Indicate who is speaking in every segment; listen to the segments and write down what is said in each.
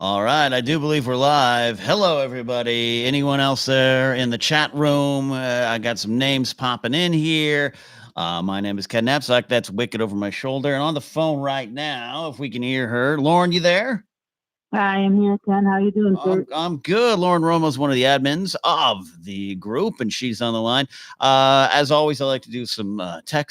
Speaker 1: All right, I do believe we're live. Hello, everybody. Anyone else there in the chat room? I got some names popping in here. My name is Ken Napzok. That's Wicked over my shoulder. And on the phone right now, if we can hear her. Lauren, you there?
Speaker 2: I am here, Ken. How you doing, sir?
Speaker 1: I'm good. Lauren Romo's one of the admins of the group, and she's on the line. As always, I like to do some tech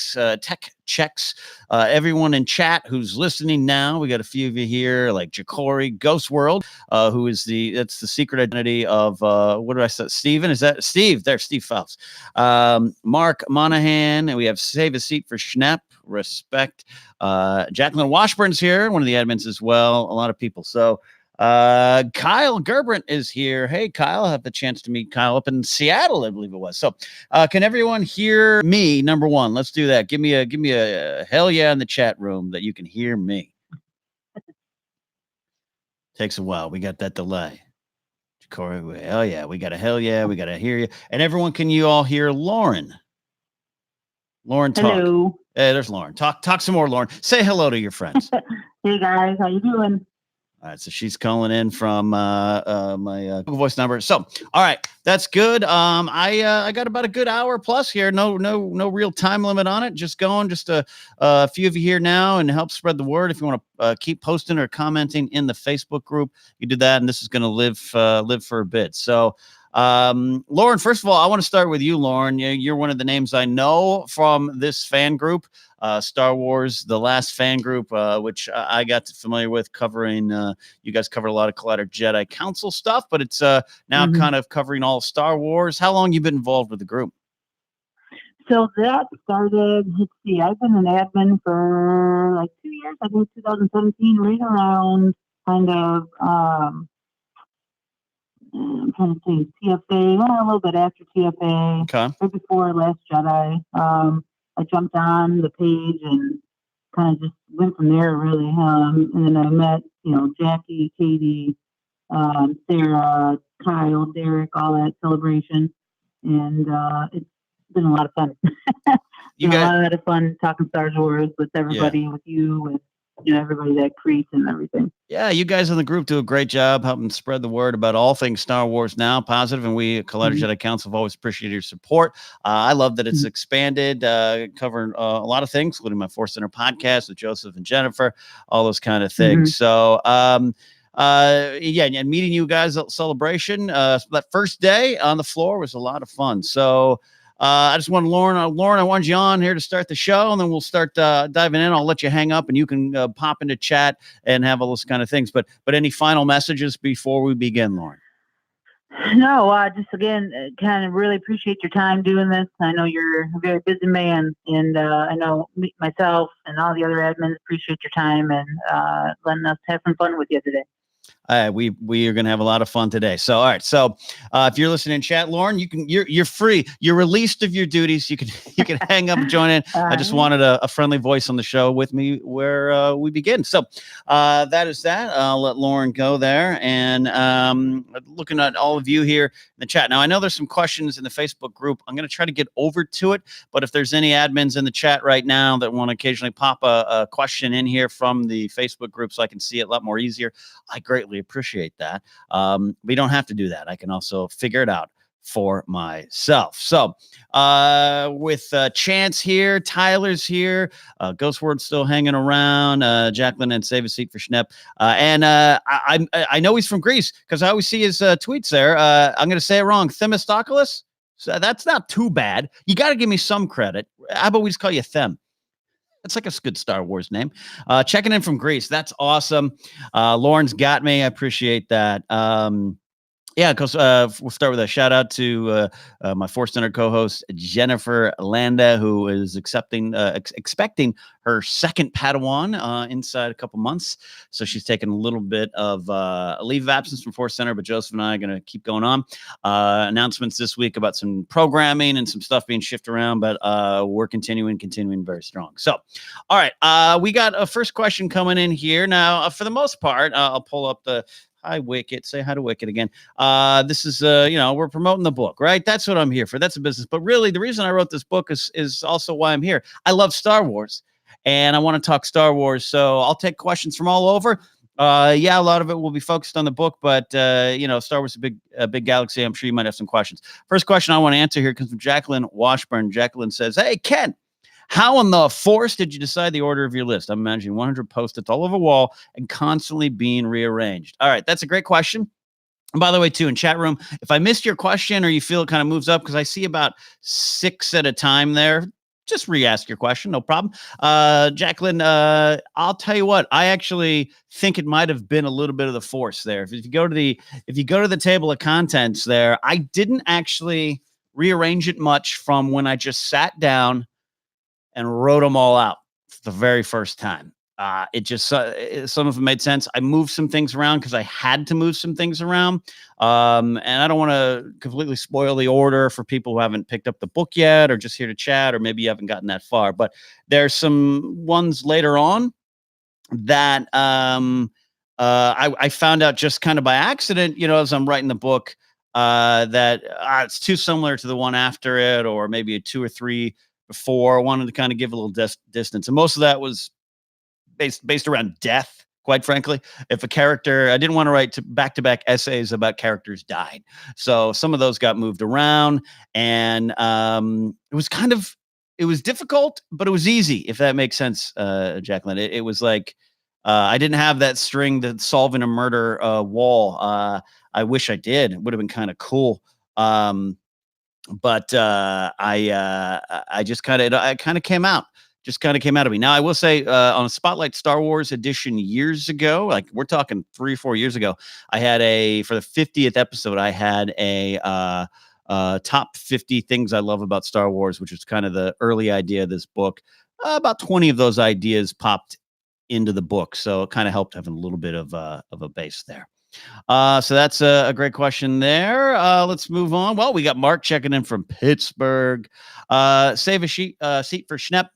Speaker 1: checks. Everyone in chat who's listening now, we got a few of you here, like Jacori, Ghost World, who is that's the secret identity of what did I say? Steven? Is that Steve? There's Steve Phelps. Mark Monahan, and we have Save a Seat for Schnepp. Respect. Jacqueline Washburn's here, one of the admins as well. A lot of people. So. Kyle Gerbrandt is here. Hey, Kyle, I have the chance to meet Kyle up in Seattle, I believe it was. So, can everyone hear me? Number one, let's do that. Give me a hell yeah in the chat room that you can hear me. Takes a while. We got that delay. Corey, hell yeah. We got a hell yeah. We got to hear you. And everyone, can you all hear Lauren? Lauren, talk.
Speaker 2: Hello.
Speaker 1: Hey, there's Lauren. Talk some more, Lauren. Say hello to your friends.
Speaker 2: Hey, guys. How you doing?
Speaker 1: All right, so she's calling in from my Google Voice number. So, all right, that's good. I got about a good hour plus here. No real time limit on it. Just going. Just a few of you here now, and help spread the word. If you want to keep posting or commenting in the Facebook group, you do that, and this is going to live for a bit. So. Lauren, first of all, I want to start with you, Lauren. You're one of the names I know from this fan group, Star Wars, the last fan group, which I got familiar with covering. You guys covered a lot of Collider Jedi Council stuff, but it's now kind of covering all Star Wars. How long you been involved with the group?
Speaker 2: So that started, let's see, I've been an admin for like 2 years. I think 2017, right around kind of, I'm trying to think, TFA, a little bit after TFA,
Speaker 1: okay.
Speaker 2: Right before Last Jedi. I jumped on the page and kind of just went from there, really. And then I met, Jackie, Katie, Sarah, Kyle, Derek, all that celebration. And it's been a lot of fun. A lot of fun talking Star Wars with everybody, with you, with everybody that creates and everything.
Speaker 1: Yeah, you guys in the group do a great job helping spread the word about all things Star Wars now, positive, and we at Collider Jedi Council have always appreciated your support. I love that it's expanded, covering a lot of things, including my Force Center podcast with Joseph and Jennifer, all those kind of things. So, and meeting you guys at Celebration, that first day on the floor was a lot of fun. So, I just wanted Lauren, I wanted you on here to start the show, and then we'll start diving in. I'll let you hang up, and you can pop into chat and have all those kind of things. But any final messages before we begin, Lauren?
Speaker 2: No, just again, kind of really appreciate your time doing this. I know you're a very busy man, and I know myself and all the other admins appreciate your time and letting us have some fun with you today.
Speaker 1: We are going to have a lot of fun today. So, all right. So, if you're listening in chat, Lauren, you're free. You're released of your duties. You can hang up and join in. I just wanted a friendly voice on the show with me where we begin. So, that is that. I'll let Lauren go there. And looking at all of you here in the chat. Now, I know there's some questions in the Facebook group. I'm going to try to get over to it. But if there's any admins in the chat right now that want to occasionally pop a question in here from the Facebook group so I can see it a lot more easier, I greatly appreciate that. We don't have to do that. I can also figure it out for myself. So with Chance here, Tyler's here, Ghostword's still hanging around, Jacqueline and Save a Seat for Schnepp. And I know he's from Greece because I always see his tweets there. I'm going to say it wrong. Themistocles? So that's not too bad. You got to give me some credit. How about we just call you Them? That's like a good Star Wars name. Checking in from Greece. That's awesome. Lauren's got me. I appreciate that. Because we'll start with a shout out to my Force Center co-host Jennifer Landa, who is expecting her second Padawan inside a couple months. So she's taking a little bit of a leave of absence from Force Center, but Joseph and I are going to keep going on. Announcements this week about some programming and some stuff being shifted around, but we're continuing very strong. So, all right, we got a first question coming in here. Now, for the most part, I'll pull up the hi, Wicket. Say hi to Wicket again. This is, we're promoting the book, right? That's what I'm here for. That's a business. But really, the reason I wrote this book is also why I'm here. I love Star Wars, and I want to talk Star Wars. So I'll take questions from all over. Yeah, a lot of it will be focused on the book, but Star Wars is a big galaxy. I'm sure you might have some questions. First question I want to answer here comes from Jacqueline Washburn. Jacqueline says, "Hey, Ken, how in the force did you decide the order of your list? I'm imagining 100 post-its all over the wall and constantly being rearranged." All right, that's a great question. And by the way, too, in chat room, if I missed your question or you feel it kind of moves up, because I see about 6 at a time there, just re-ask your question, no problem. Jacqueline, I'll tell you what, I actually think it might have been a little bit of the force there. If you go to the table of contents there, I didn't actually rearrange it much from when I just sat down and wrote them all out for the very first time. It just some of them made sense. I moved some things around because I had to move some things around, and I don't want to completely spoil the order for people who haven't picked up the book yet, or just here to chat, or maybe you haven't gotten that far. But there's some ones later on that I found out just kind of by accident, as I'm writing the book, that it's too similar to the one after it, or maybe a 2 or 3 before. I wanted to kind of give a little distance, and most of that was based around death. Quite frankly, if a character, I didn't want to write back-to-back essays about characters died, so some of those got moved around, and it was difficult, but it was easy, if that makes sense, Jacqueline. It was like I didn't have that string to solving a murder wall. I wish I did. It would have been kind of cool. But I just kind of came out. Just kind of came out of me. Now, I will say, on a Spotlight Star Wars edition years ago, like we're talking 3 or 4 years ago, I had for the 50th episode, I had a top 50 things I love about Star Wars, which was kind of the early idea of this book. About 20 of those ideas popped into the book, so it kind of helped having a little bit of a base there. So that's a great question there. Let's move on. Well, we got Mark checking in from Pittsburgh. Save a seat for Schnepp.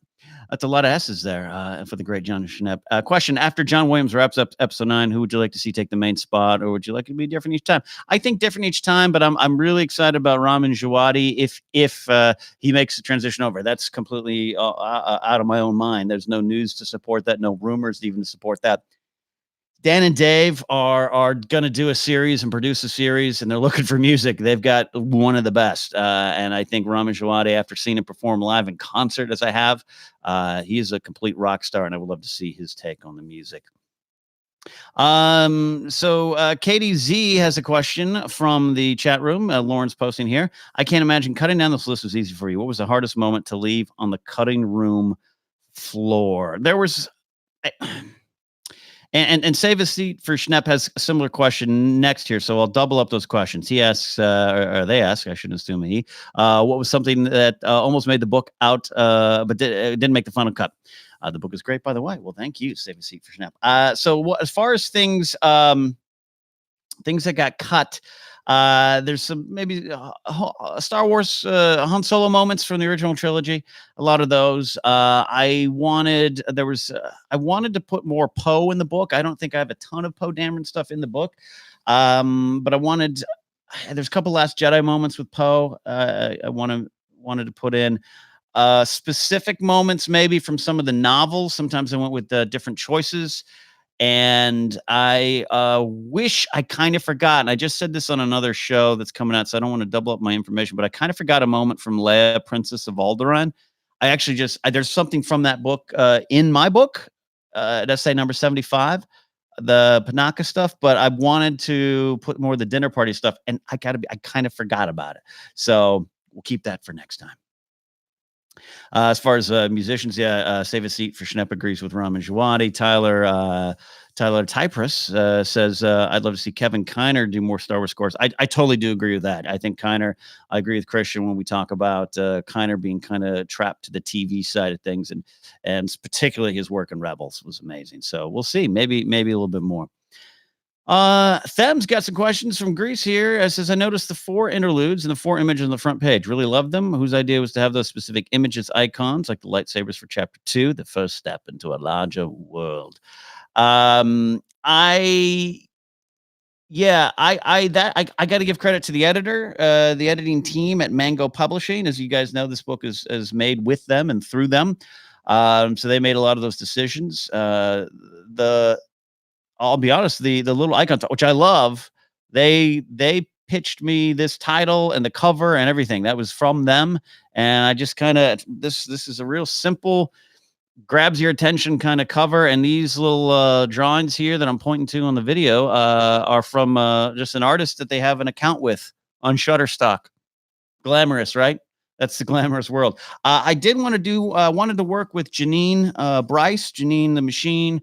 Speaker 1: That's a lot of S's there for the great John Schnepp. Question: after John Williams wraps up episode 9, who would you like to see take the main spot, or would you like it to be different each time? I think different each time, but I'm really excited about Ramin Djawadi if he makes the transition over. That's completely out of my own mind. There's no news to support that, no rumors even to support that. Dan and Dave are going to do a series and produce a series, and they're looking for music. They've got one of the best. And I think Ramin Djawadi, after seeing him perform live in concert as I have, he is a complete rock star, and I would love to see his take on the music. So Katie Z has a question from the chat room. Lauren's posting here. I can't imagine cutting down this list was easy for you. What was the hardest moment to leave on the cutting room floor? There was... And Save a Seat for Schnepp has a similar question next here, so I'll double up those questions. He asks, or they ask, I shouldn't assume he, what was something that almost made the book out, but didn't make the final cut? The book is great, by the way. Well, thank you, Save a Seat for Schnepp. So as far as things that got cut, there's some maybe Star Wars Han Solo moments from the original trilogy. A lot of those. I wanted to put more Poe in the book. I don't think I have a ton of Poe Dameron stuff in the book, but there's a couple Last Jedi moments with Poe. I wanted to put in specific moments maybe from some of the novels. Sometimes I went with different choices. And I wish I kind of forgot, and I just said this on another show that's coming out, so I don't want to double up my information, but I kind of forgot a moment from Leia, Princess of Alderaan. I actually there's something from that book in my book, at essay number 75, the Panaka stuff, but I wanted to put more of the dinner party stuff, and I kind of forgot about it. So we'll keep that for next time. As far as musicians, Save a Seat for Schnepp agrees with Ramin Djawadi. Tyler Typrus says, I'd love to see Kevin Kiner do more Star Wars scores. I totally do agree with that. I think Kiner, I agree with Christian when we talk about Kiner being kind of trapped to the TV side of things, and particularly his work in Rebels was amazing. So we'll see, maybe a little bit more. Them's got some questions from Greece here. It says, I noticed the 4 interludes and the 4 images on the front page. Really love them. Whose idea was to have those specific images, icons, like the lightsabers for chapter 2, the first step into a larger world? I got to give credit to the editor, the editing team at Mango Publishing. As you guys know, this book is made with them and through them. So they made a lot of those decisions. I'll be honest, the little icons, which I love, they pitched me this title and the cover and everything. That was from them, and I just kind of this is a real simple, grabs your attention kind of cover. And these little drawings here that I'm pointing to on the video are from just an artist that they have an account with on Shutterstock. Glamorous, right? That's the glamorous world. I did want to do wanted to work with Janine Bryce, Janine the Machine.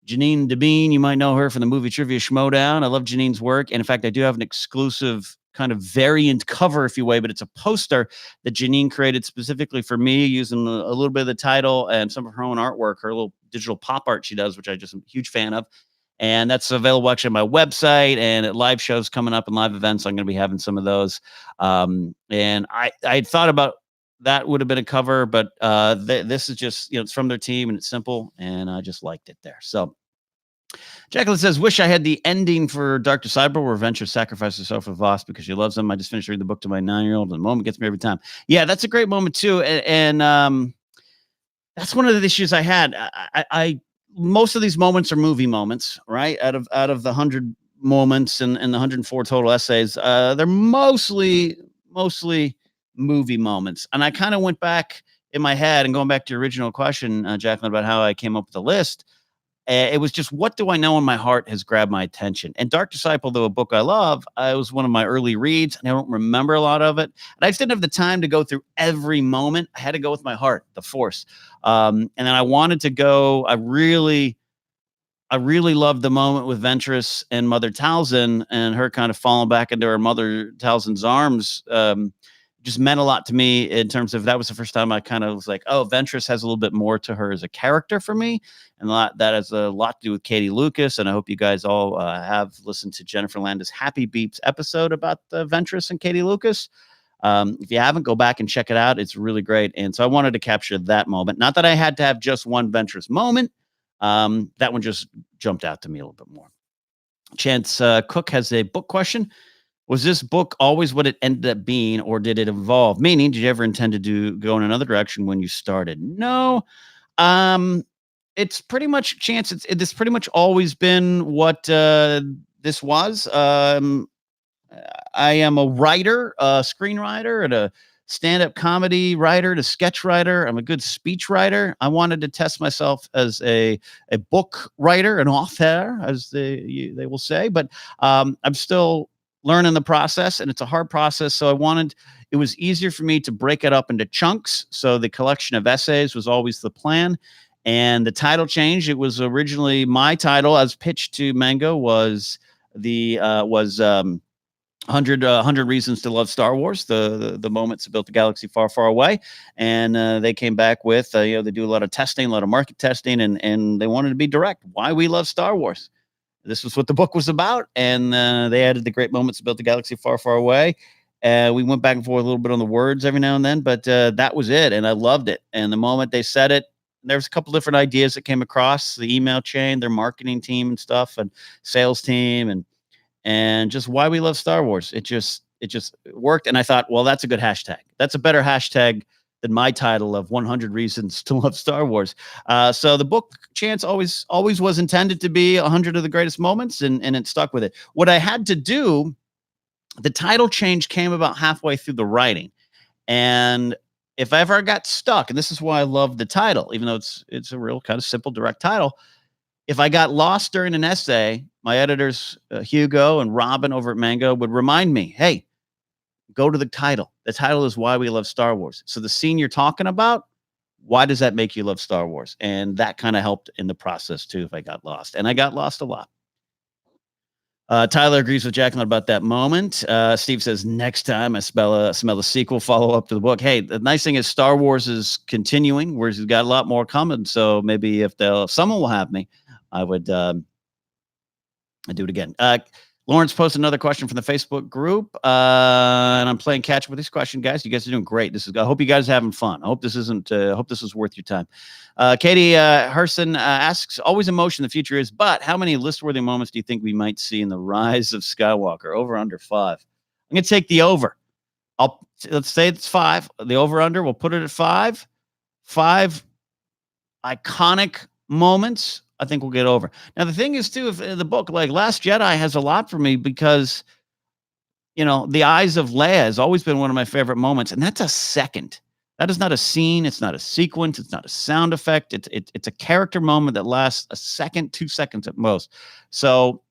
Speaker 1: Janine Devine, you might know her from the movie Trivia Schmodown. I love Janine's work. And in fact, I do have an exclusive kind of variant cover, if you will, but it's a poster that Janine created specifically for me, using a little bit of the title and some of her own artwork, her little digital pop art she does, which I just am a huge fan of. And that's available actually on my website and at live shows coming up and live events. I'm going to be having some of those. And I had thought about that would have been a cover, but this is just, it's from their team and it's simple, and I just liked it there. So Jacqueline says, wish I had the ending for Dr. Cyber where Venture sacrifices herself for Voss because she loves him. I just finished reading the book to my 9-year-old, and the moment gets me every time. Yeah, that's a great moment too. And that's one of the issues I had. I most of these moments are movie moments, right? Out of the 100 moments and the 104 total essays, they're mostly movie moments. And I kind of went back in my head and going back to your original question, Jacqueline, about how I came up with the list. It was just, what do I know in my heart has grabbed my attention? And Dark Disciple, though a book I love, it was one of my early reads, and I don't remember a lot of it. And I just didn't have the time to go through every moment. I had to go with my heart, the Force. And then I wanted to go. I really loved the moment with Ventress and Mother Talzin, and her kind of falling back into her mother Talzin's arms. Just meant a lot to me in terms of, that was the first time I kind of was like, oh, Ventress has a little bit more to her as a character for me. And that has a lot to do with Katie Lucas. And I hope you guys all have listened to Jennifer Landis' Happy Beeps episode about Ventress and Katie Lucas. If you haven't, go back and check it out. It's really great. And so I wanted to capture that moment. Not that I had to have just one Ventress moment. That one just jumped out to me a little bit more. Chance Cook has a book question. Was this book always what it ended up being, or did it evolve? Meaning, did you ever intend to go in another direction when you started? No. It's pretty much, Chance, it's pretty much always been what this was. I am a writer, a screenwriter, and a stand-up comedy writer, and a sketch writer. I'm a good speech writer. I wanted to test myself as a book writer, an author, as they will say. But I'm still learning the process, and it's a hard process. So it was easier for me to break it up into chunks. So the collection of essays was always the plan. And the title change, it was originally my title as pitched to Mango was 100 Reasons to Love Star Wars, the moments that built the galaxy far, far away. And they came back with, they do a lot of testing, a lot of market testing, and they wanted to be direct. Why we love Star Wars. This was what the book was about. And they added the great moments that built the galaxy far, far away. We went back and forth a little bit on the words every now and then, but that was it. And I loved it. And the moment they said it, there was a couple different ideas that came across the email chain, their marketing team and stuff, and sales team, and just why we love Star Wars. It just worked. And I thought, well, that's a good hashtag. That's a better hashtag than my title of 100 Reasons to Love Star Wars. So the book, Chance, always was intended to be 100 of the greatest moments, and it stuck with it. What I had to do, the title change came about halfway through the writing. And if I ever got stuck, and this is why I love the title, even though it's a real kind of simple, direct title. If I got lost during an essay, my editors, Hugo and Robin over at Mango, would remind me, hey, go to the title. The title is Why We Love Star Wars. So the scene you're talking about, why does that make you love Star Wars? And that kind of helped in the process too if I got lost. And I got lost a lot. Tyler agrees with Jacqueline about that moment. Steve says, next time I smell a sequel, follow up to the book. Hey, the nice thing is Star Wars is continuing, whereas he's got a lot more coming. So maybe if someone will have me, I would do it again. Lawrence posted another question from the Facebook group, and I'm playing catch up with this question, guys. You guys are doing great. I hope you guys are having fun. I hope this isn't. Hope this is worth your time. Katie Herson asks, "Always emotion the future is, but how many list-worthy moments do you think we might see in the rise of Skywalker? Over under 5. I'm gonna take the over. Let's say it's 5. The over under. We'll put it at 5. 5 iconic moments I think we'll get over. Now the thing is too, if the book like Last Jedi has a lot for me because the eyes of Leia has always been one of my favorite moments, and that's a second. That is not a scene. It's not a sequence. It's not a sound effect. It's a character moment that lasts a second, 2 seconds at most. So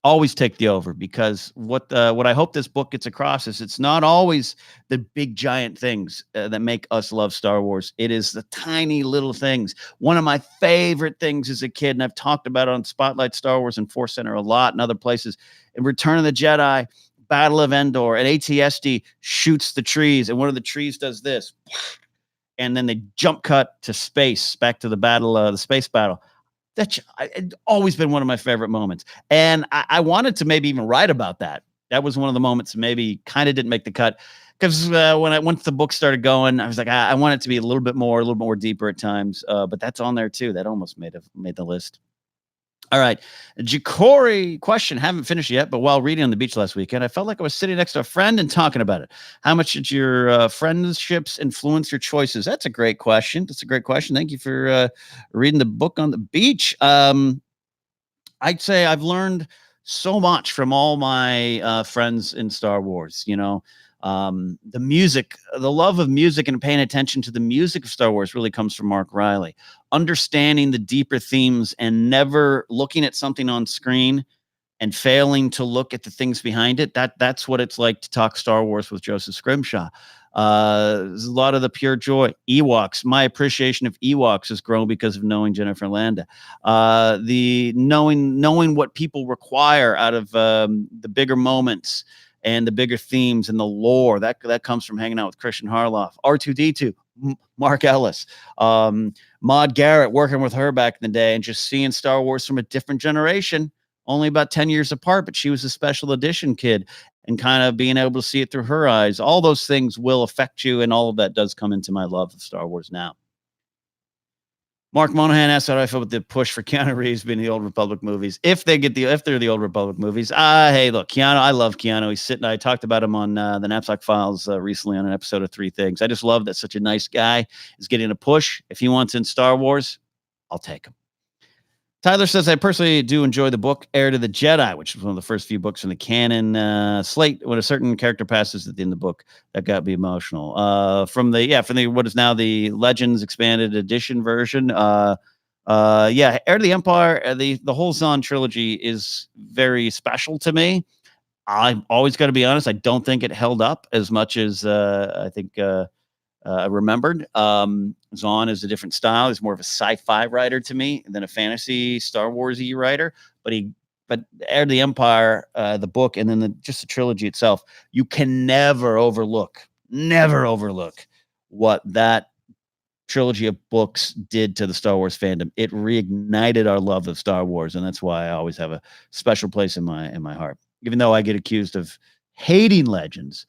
Speaker 1: always take the over, because what I hope this book gets across is it's not always the big giant things that make us love Star Wars. It is the tiny little things. One of my favorite things as a kid, and I've talked about it on Spotlight Star Wars and Force Center a lot and other places, in Return of the Jedi, Battle of Endor, and ATSD shoots the trees, and one of the trees does this, and then they jump cut to space, back to the battle, the space battle. That's always been one of my favorite moments. And I wanted to maybe even write about that. That was one of the moments maybe kind of didn't make the cut, because once the book started going, I was like, I want it to be a little bit more deeper at times. But that's on there too. That almost made the list. All right. Ja'Cory question. Haven't finished yet, but while reading on the beach last weekend, I felt like I was sitting next to a friend and talking about it. How much did your friendships influence your choices? That's a great question. Thank you for reading the book on the beach. I'd say I've learned so much from all my friends in Star Wars. The music, the love of music, and paying attention to the music of Star Wars really comes from Mark Riley. Understanding the deeper themes and never looking at something on screen and failing to look at the things behind it. That's what it's like to talk Star Wars with Joseph Scrimshaw. There's a lot of the pure joy. Ewoks. My appreciation of Ewoks has grown because of knowing Jennifer Landa. The knowing what people require out of the bigger moments and the bigger themes and the lore that comes from hanging out with Christian Harloff. R2D2, Mark Ellis, Maude Garrett, working with her back in the day, and just seeing Star Wars from a different generation, only about 10 years apart, but she was a special edition kid, and kind of being able to see it through her eyes. All those things will affect you, and all of that does come into my love of Star Wars now. Mark Monahan asked how I feel with the push for Keanu Reeves being the Old Republic movies. If they're the Old Republic movies, hey, look, Keanu, I love Keanu. I talked about him on the Napzok Files recently on an episode of Three Things. I just love that such a nice guy is getting a push. If he wants in Star Wars, I'll take him. Tyler says, I personally do enjoy the book Heir to the Jedi, which was one of the first few books in the canon slate. When a certain character passes at the end of the book, that got me emotional. From the what is now the Legends Expanded Edition version. Heir to the Empire, the whole Zahn trilogy is very special to me. I've always got to be honest, I don't think it held up as much as I think remembered. Zahn is a different style. He's more of a sci-fi writer to me than a fantasy Star Wars-y writer. But Heir to the Empire, the book, and then just the trilogy itself, you can never overlook what that trilogy of books did to the Star Wars fandom. It reignited our love of Star Wars, and that's why I always have a special place in my heart. Even though I get accused of hating Legends,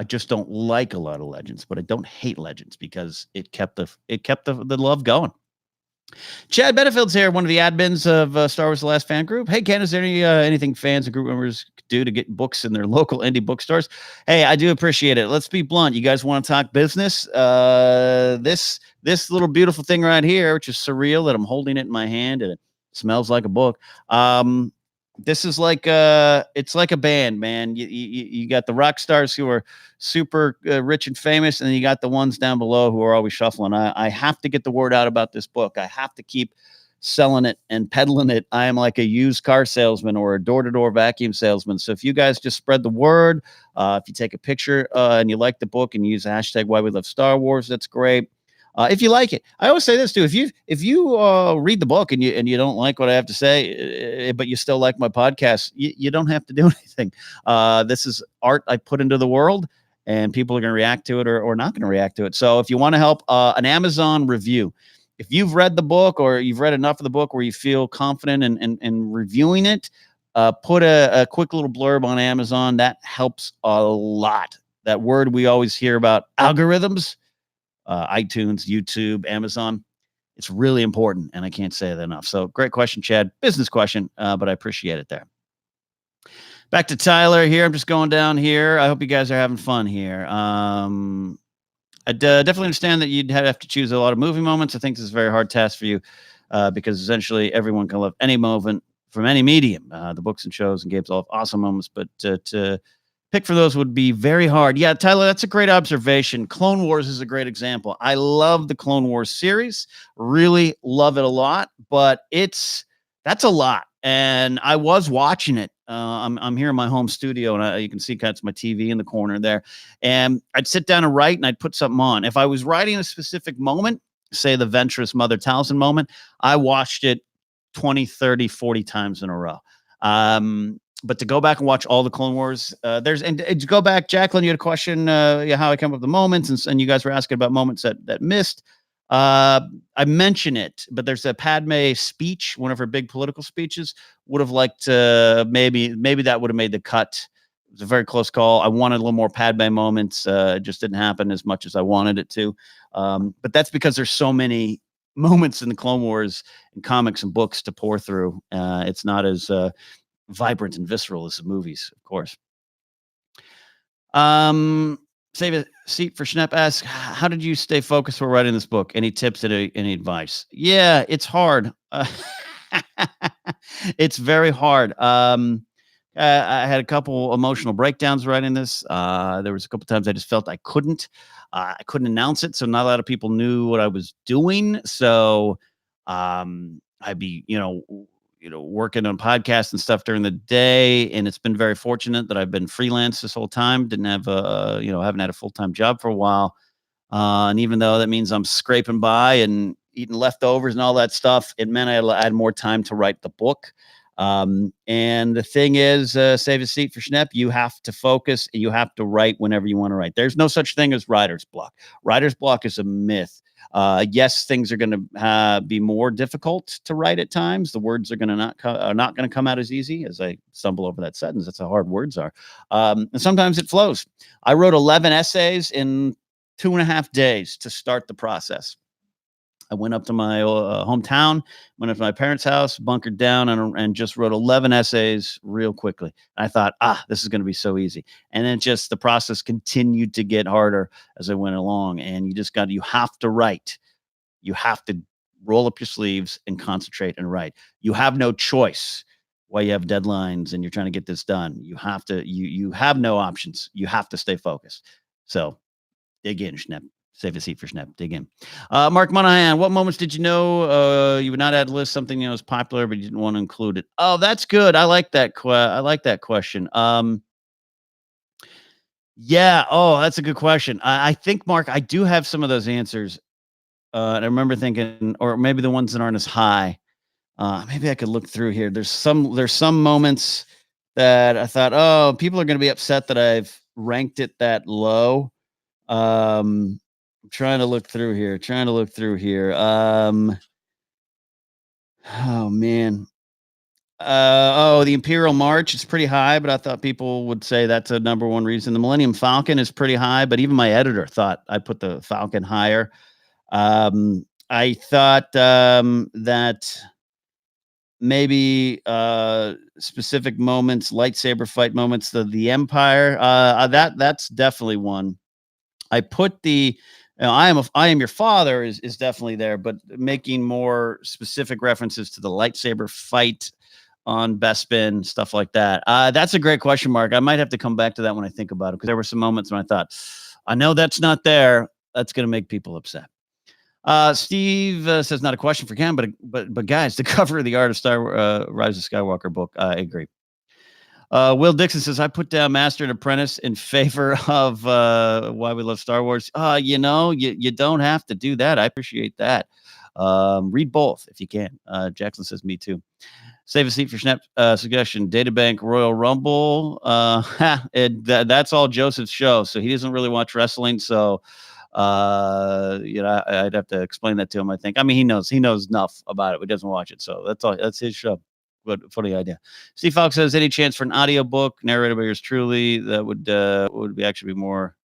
Speaker 1: I just don't like a lot of Legends, but I don't hate Legends because it kept the love going. Chad Benefield's here, one of the admins of Star Wars: The Last Fan Group. Hey, Ken, is there anything fans and group members could do to get books in their local indie bookstores? Hey, I do appreciate it. Let's be blunt. You guys want to talk business? This little beautiful thing right here, which is surreal that I'm holding it in my hand and it smells like a book. This is like it's like a band, man. You got the rock stars who are super rich and famous, and then you got the ones down below who are always shuffling. I have to get the word out about this book. I have to keep selling it and peddling it. I am like a used car salesman or a door-to-door vacuum salesman. So if you guys just spread the word, if you take a picture and you like the book and you use the hashtag Why We Love Star Wars, that's great. If you like it, I always say this too: if you read the book and you don't like what I have to say, but you still like my podcast, you don't have to do anything. This is art I put into the world, and people are going to react to it or not going to react to it. So if you want to help, an Amazon review. If you've read the book or you've read enough of the book where you feel confident in reviewing it, put a quick little blurb on Amazon. That helps a lot. That word we always hear about, algorithms. iTunes, YouTube, Amazon. It's really important, and I can't say that enough. So great question, Chad. Business question, but I appreciate it there. Back to Tyler here. I'm just going down here. I hope you guys are having fun here. I definitely understand that you'd have to choose a lot of movie moments. I think this is a very hard task for you. because essentially everyone can love any moment from any medium. The books and shows and games all have awesome moments, but to pick for those would be very hard. Yeah, Tyler, that's a great observation. Clone Wars is a great example. I love the Clone Wars series, really love it a lot, but that's a lot. And I was watching it. I'm here in my home studio, and you can see that's my TV in the corner there. And I'd sit down and write, and I'd put something on. If I was writing a specific moment, say the Ventress Mother Talzin moment, I watched it 20, 30, 40 times in a row. But to go back and watch all the Clone Wars, and to go back, Jacqueline, you had a question, how I come up with the moments, and you guys were asking about moments that missed. I mention it, but there's a Padme speech, one of her big political speeches. Would have liked to maybe that would have made the cut. It was a very close call. I wanted a little more Padme moments. It just didn't happen as much as I wanted it to. But that's because there's so many moments in the Clone Wars and comics and books to pour through. It's not as vibrant and visceral as the movies, of course. Save a seat for Schnepp asks, how did you stay focused while writing this book? Any tips, any advice? Yeah, it's hard. It's very hard. I had a couple emotional breakdowns writing this. There was a couple times I just felt I couldn't announce it. So not a lot of people knew what I was doing. So I'd be, working on podcasts and stuff during the day. And it's been very fortunate that I've been freelance this whole time. Didn't have haven't had a full-time job for a while. And even though that means I'm scraping by and eating leftovers and all that stuff, it meant I had more time to write the book. And the thing is, save a seat for Schnepp. You have to focus. You have to write whenever you want to write. There's no such thing as writer's block. Writer's block is a myth. Yes, things are going to be more difficult to write at times. The words are not going to come out as easy as I stumble over that sentence. That's how hard words are. And sometimes it flows. I wrote 11 essays in 2.5 days to start the process. I went up to my hometown, went up to my parents' house, bunkered down, and just wrote 11 essays real quickly. I thought, this is going to be so easy. And then just the process continued to get harder as I went along. And you have to write. You have to roll up your sleeves and concentrate and write. You have no choice while you have deadlines and you're trying to get this done. You have to, you have no options. You have to stay focused. So dig in, Schnepp. Save a seat for Schnepp. Dig in. Mark Monahan, what moments did you know you would not add to the list something was popular, but you didn't want to include it? Oh, that's good. I like that. I like that question. Yeah. Oh, that's a good question. I think, Mark, I do have some of those answers. And I remember thinking, or maybe the ones that aren't as high. Maybe I could look through here. There's some moments that I thought, oh, people are going to be upset that I've ranked it that low. I'm trying to look through here. Oh man. The Imperial March is pretty high, but I thought people would say that's a number one reason. The Millennium Falcon is pretty high, but even my editor thought I put the Falcon higher. I thought that maybe specific moments, lightsaber fight moments, the Empire, that's definitely one. I put the I am your father is definitely there, but making more specific references to the lightsaber fight on Bespin, stuff like that. That's a great question, Mark. I might have to come back to that when I think about it, because there were some moments when I thought, I know that's not there. That's going to make people upset. Steve says, not a question for Ken, but guys, the cover of the Art of Rise of Skywalker book, I agree. Will Dixon says, I put down Master and Apprentice in favor of Why We Love Star Wars. You don't have to do that. I appreciate that. Read both if you can. Jackson says, me too. Save a seat for Schnepp. Suggestion, Databank Royal Rumble. That's all Joseph's show, so he doesn't really watch wrestling. So, I'd have to explain that to him, I think. I mean, he knows enough about it, but he doesn't watch it. So that's his show. But funny idea. Steve Fox says, any chance for an audiobook narrated by yours truly that would be actually be more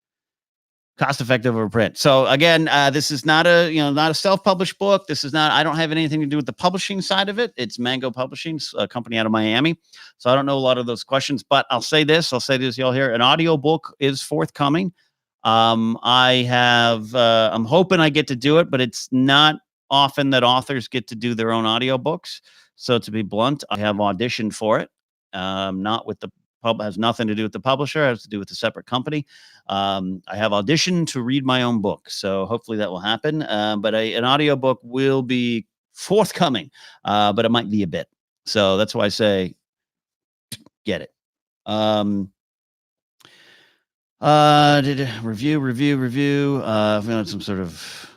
Speaker 1: cost effective over print? So again, this is not a self-published book. I don't have anything to do with the publishing side of it. It's Mango Publishing, a company out of Miami. So I don't know a lot of those questions, but I'll say this, y'all here. An audiobook is forthcoming. I'm hoping I get to do it, but it's not often that authors get to do their own audiobooks. So to be blunt, I have auditioned for it. Not with the pub Has nothing to do with the publisher, it has to do with a separate company. I have auditioned to read my own book. So hopefully that will happen. But an audiobook will be forthcoming, but it might be a bit. So that's why I say get it. Did review. I've got some sort of.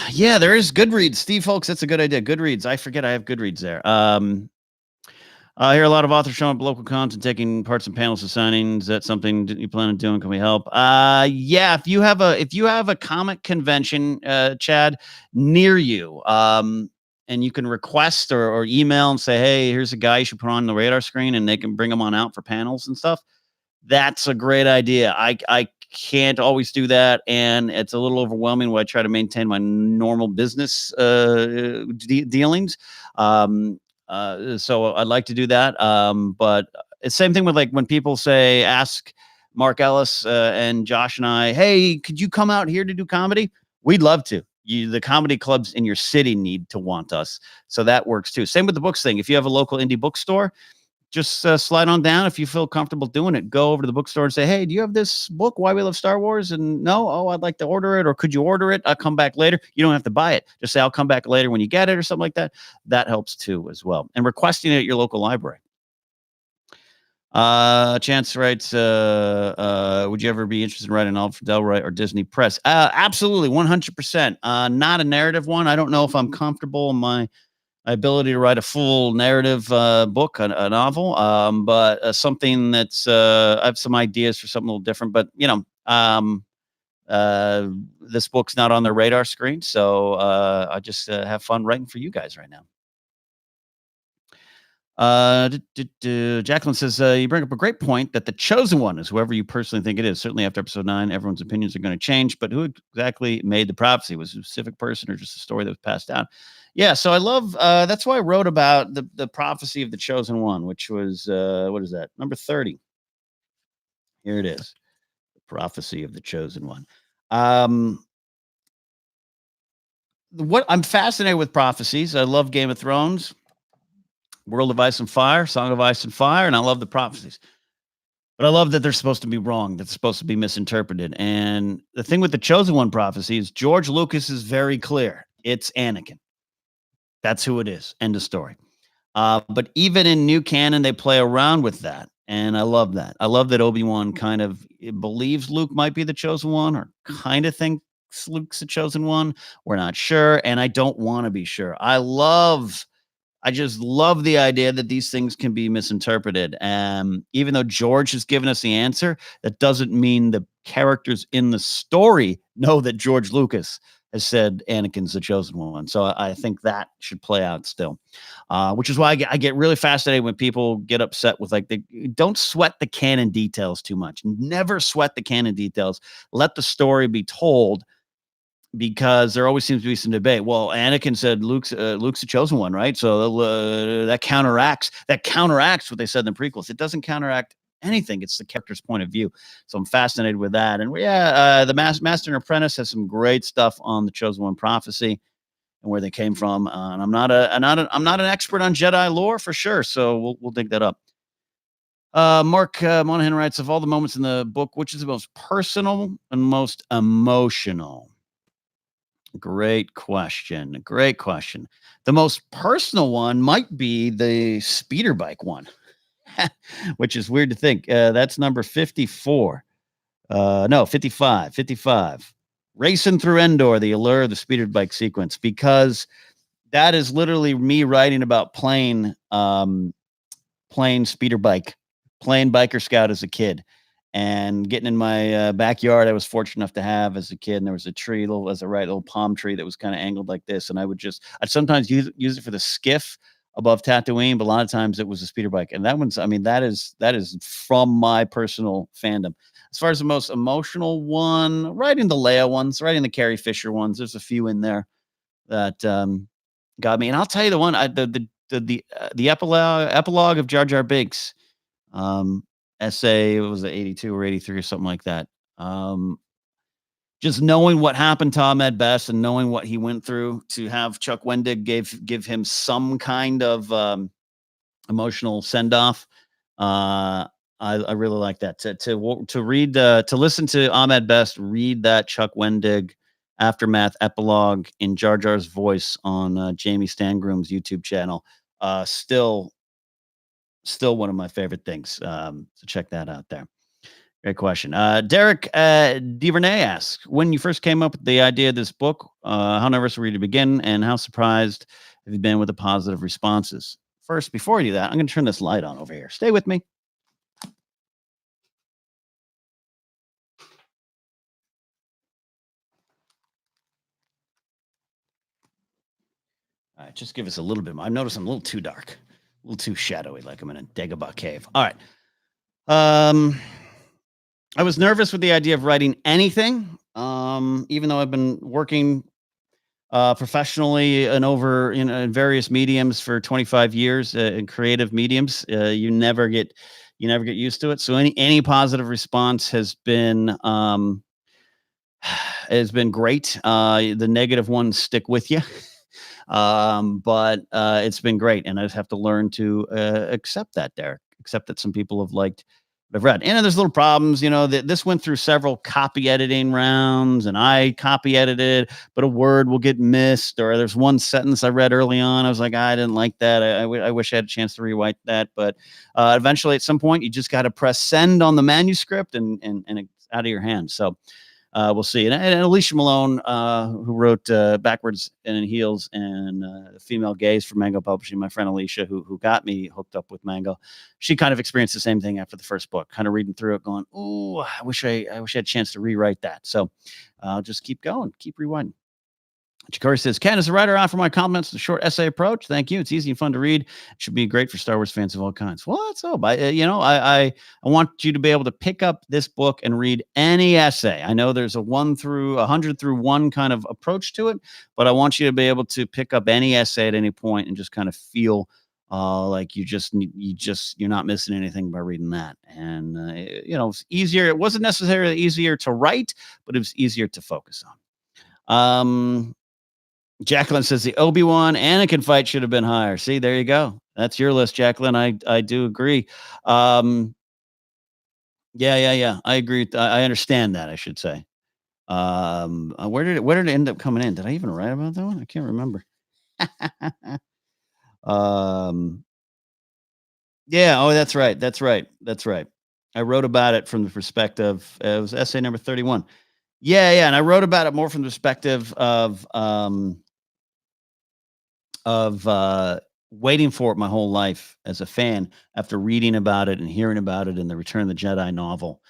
Speaker 1: Yeah, there is Goodreads. Steve Folks, that's a good idea. Goodreads. I forget I have Goodreads there. I hear a lot of authors showing up at local cons and taking parts in panels and signings. Is that something that you plan on doing? Can we help? Yeah, if you have a comic convention, Chad, near you, and you can request or email and say, hey, here's a guy you should put on the radar screen, and they can bring him on out for panels and stuff. That's a great idea. I can't always do that, and it's a little overwhelming when I try to maintain my normal business dealings. So I'd like to do that. But it's same thing with like when people ask Mark Ellis and Josh and I, hey, could you come out here to do comedy? We'd love to. The comedy clubs in your city need to want us. So that works too. Same with the books thing. If you have a local indie bookstore, just slide on down. If you feel comfortable doing it, go over to the bookstore and say, hey, do you have this book, Why We Love Star Wars? And no, oh, I'd like to order it. Or could you order it? I'll come back later. You don't have to buy it. Just say, I'll come back later when you get it or something like that. That helps too as well. And requesting it at your local library. Chance writes, would you ever be interested in writing a novel for Delray or Disney Press? Absolutely, 100%. Not a narrative one. I don't know if I'm comfortable in my ability to write a full narrative book, a novel, but something that's I have some ideas for something a little different. But this book's not on the radar screen, so I just have fun writing for you guys right now. Jacqueline says, you bring up a great point that the chosen one is whoever you personally think it is. Certainly after episode 9, everyone's opinions are going to change, but who exactly made the prophecy? Was it a specific person or just a story that was passed down? Yeah, so I love, that's why I wrote about the prophecy of the chosen one, which was, what is that? Number 30. Here it is. The prophecy of the chosen one. What I'm fascinated with prophecies. I love Game of Thrones, World of Ice and Fire, Song of Ice and Fire, and I love the prophecies. But I love that they're supposed to be wrong. That's supposed to be misinterpreted. And the thing with the chosen one prophecy is George Lucas is very clear. It's Anakin. That's who it is. End of story. But even in new canon, they play around with that. And I love that. I love that Obi-Wan kind of believes Luke might be the chosen one, or kind of thinks Luke's the chosen one. We're not sure. And I don't want to be sure. I just love the idea that these things can be misinterpreted. Even though George has given us the answer, that doesn't mean the characters in the story know that George Lucas has said Anakin's the chosen one. So I think that should play out still, which is why I get really fascinated when people get upset with they don't sweat the canon details too much. Never sweat the canon details. Let the story be told, because there always seems to be some debate. Well, Anakin said Luke's the chosen one, right? So that counteracts what they said in the prequels. It doesn't counteract anything. It's the character's point of view. So I'm fascinated with that. And the Master and Apprentice has some great stuff on the chosen one prophecy and where they came from. And I'm not an expert on Jedi lore for sure. So we'll dig that up. Mark Monahan writes, of all the moments in the book, which is the most personal and most emotional? Great question. The most personal one might be the speeder bike one, which is weird to think. That's number 54. No, 55. 55. Racing through Endor, the allure of the speeder bike sequence, because that is literally me writing about playing speeder bike, playing biker scout as a kid. And getting in my backyard, I was fortunate enough to have as a kid, and there was a tree, little palm tree that was kind of angled like this, and I'd sometimes use it for the skiff above Tatooine, but a lot of times it was a speeder bike, and that one's, that is from my personal fandom. As far as the most emotional one, writing the Leia ones, writing the Carrie Fisher ones, there's a few in there that got me, and I'll tell you the one, the epilogue of Jar Jar Binks. Essay, it was 82 or 83 or something like that. just knowing what happened to Ahmed Best and knowing what he went through, to have Chuck Wendig give him some kind of emotional send off. I really like that. To read to listen to Ahmed Best read that Chuck Wendig aftermath epilogue in Jar Jar's voice on Jamie Stangroom's YouTube channel. Still one of my favorite things. So check that out there. Great question. Derek DuVernay asks, when you first came up with the idea of this book, how nervous were you to begin, and how surprised have you been with the positive responses? First, before you do that, I'm going to turn this light on over here. Stay with me. All right, just give us a little bit more. I've noticed I'm a little too dark, a little too shadowy, like I'm in a Dagobah cave. All right. I was nervous with the idea of writing anything, even though I've been working professionally and in various mediums for 25 years in creative mediums. You never get used to it. So any positive response has been great. The negative ones stick with you. But it's been great, and I just have to learn to accept that, Derek. Accept that some people have liked what I've read. And there's little problems, this went through several copy editing rounds, and I copy edited, but a word will get missed, or there's one sentence I read early on. I was like, I didn't like that. I wish I had a chance to rewrite that. But eventually, at some point, you just got to press send on the manuscript, and it's out of your hands. So we'll see. And Alicia Malone, who wrote Backwards and in Heels and Female Gaze for Mango Publishing, my friend Alicia, who got me hooked up with Mango, she kind of experienced the same thing after the first book, kind of reading through it going, oh, I wish I had a chance to rewrite that. So I'll just keep going, keep rewinding. Chikori says, Ken, as a writer, I offer my compliments to the short essay approach. Thank you. It's easy and fun to read. It should be great for Star Wars fans of all kinds. Well, that's all. I want you to be able to pick up this book and read any essay. I know there's a 100 through 1 kind of approach to it, but I want you to be able to pick up any essay at any point and just kind of feel like you're not missing anything by reading that. And it's easier. It wasn't necessarily easier to write, but it was easier to focus on. Jacqueline says the Obi-Wan Anakin fight should have been higher. See, there you go. That's your list, Jacqueline. I do agree. Yeah. I agree. I understand that, I should say. Where did it end up coming in? Did I even write about that one? I can't remember. Yeah. Oh, that's right. That's right. I wrote about it from the perspective. It was essay number 31. Yeah. And I wrote about it more from the perspective of waiting for it my whole life as a fan after reading about it and hearing about it in the Return of the Jedi novel.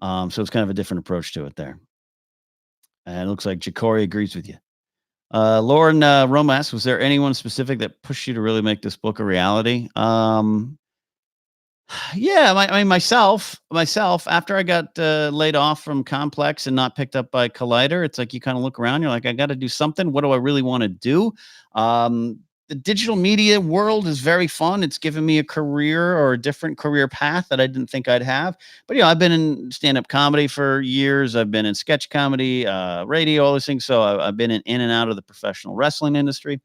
Speaker 1: So it's kind of a different approach to it there. And it looks like Jikori agrees with you. Lauren Roma asks, was there anyone specific that pushed you to really make this book a reality? Yeah, myself, after I got laid off from Complex and not picked up by Collider, it's like you kind of look around, you're like, I got to do something. What do I really want to do? The digital media world is very fun. It's given me a career or a different career path that I didn't think I'd have. But, I've been in stand-up comedy for years. I've been in sketch comedy, radio, all those things. So I've been in and out of the professional wrestling industry.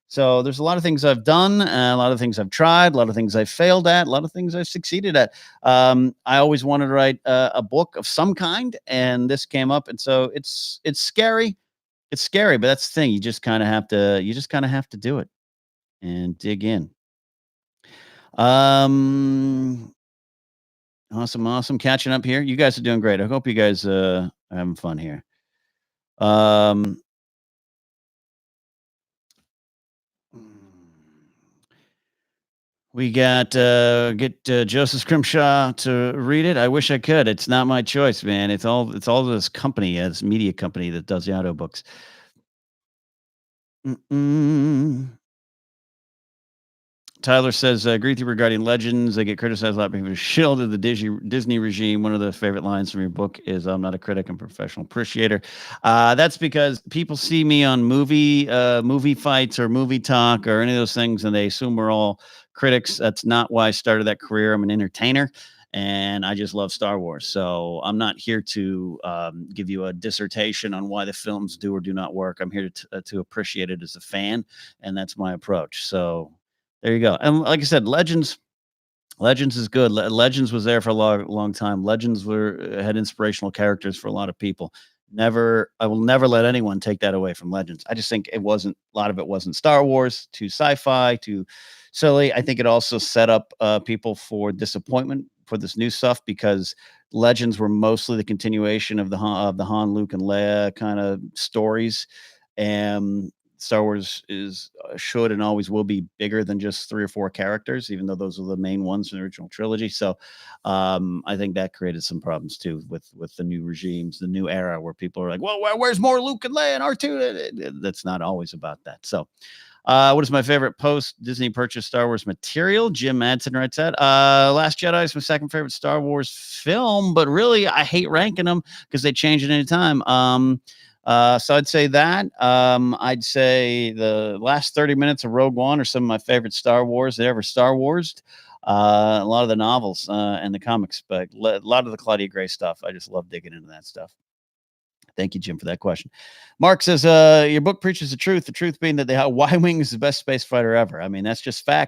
Speaker 1: So there's a lot of things I've done, a lot of things I've tried, a lot of things I've failed at, a lot of things I've succeeded at. I always wanted to write a book of some kind, and this came up. And so it's scary. It's scary, but that's the thing. You just kind of have to do it and dig in. Awesome catching up here. You guys are doing great. I hope you guys are having fun here. We got get Joseph Scrimshaw to read it. I wish I could. It's not my choice, man. It's all this company, this media company that does the audio books. Tyler says, agree with you regarding Legends. They get criticized a lot because shield of the Disney regime. One of the favorite lines from your book is, I'm not a critic, I'm a professional appreciator. That's because people see me on movie fights or movie talk or any of those things, and they assume we're all critics. That's not why I started that career. I'm an entertainer. and I just love Star Wars. So I'm not here to give you a dissertation on why the films do or do not work. I'm here to appreciate it as a fan, and that's my approach. So there you go. And like I said, Legends is good. Legends was there for a long time. Legends had inspirational characters for a lot of people. I will never let anyone take that away from Legends. I just think a lot of it wasn't Star Wars, too sci-fi, too silly. I think it also set up people for disappointment for this new stuff because Legends were mostly the continuation of the Han, Luke, and Leia kind of stories, and Star Wars should and always will be bigger than just 3 or 4 characters, even though those are the main ones in the original trilogy. So I think that created some problems too with the new regimes, the new era, where people are like, "Well, where's more Luke and Leia and R2?" That's not always about that. So, what is my favorite post Disney purchase Star Wars material? Jim Madsen writes that. Last Jedi is my second favorite Star Wars film, but really I hate ranking them because they change at any time. So I'd say that. I'd say the last 30 minutes of Rogue One are some of my favorite Star Wars that ever Star Wars. A lot of the novels and the comics, but a lot of the Claudia Gray stuff. I just love digging into that stuff. Thank you, Jim, for that question. Mark says, your book preaches the truth being that the Y-Wing is the best space fighter ever. I mean, that's just fact.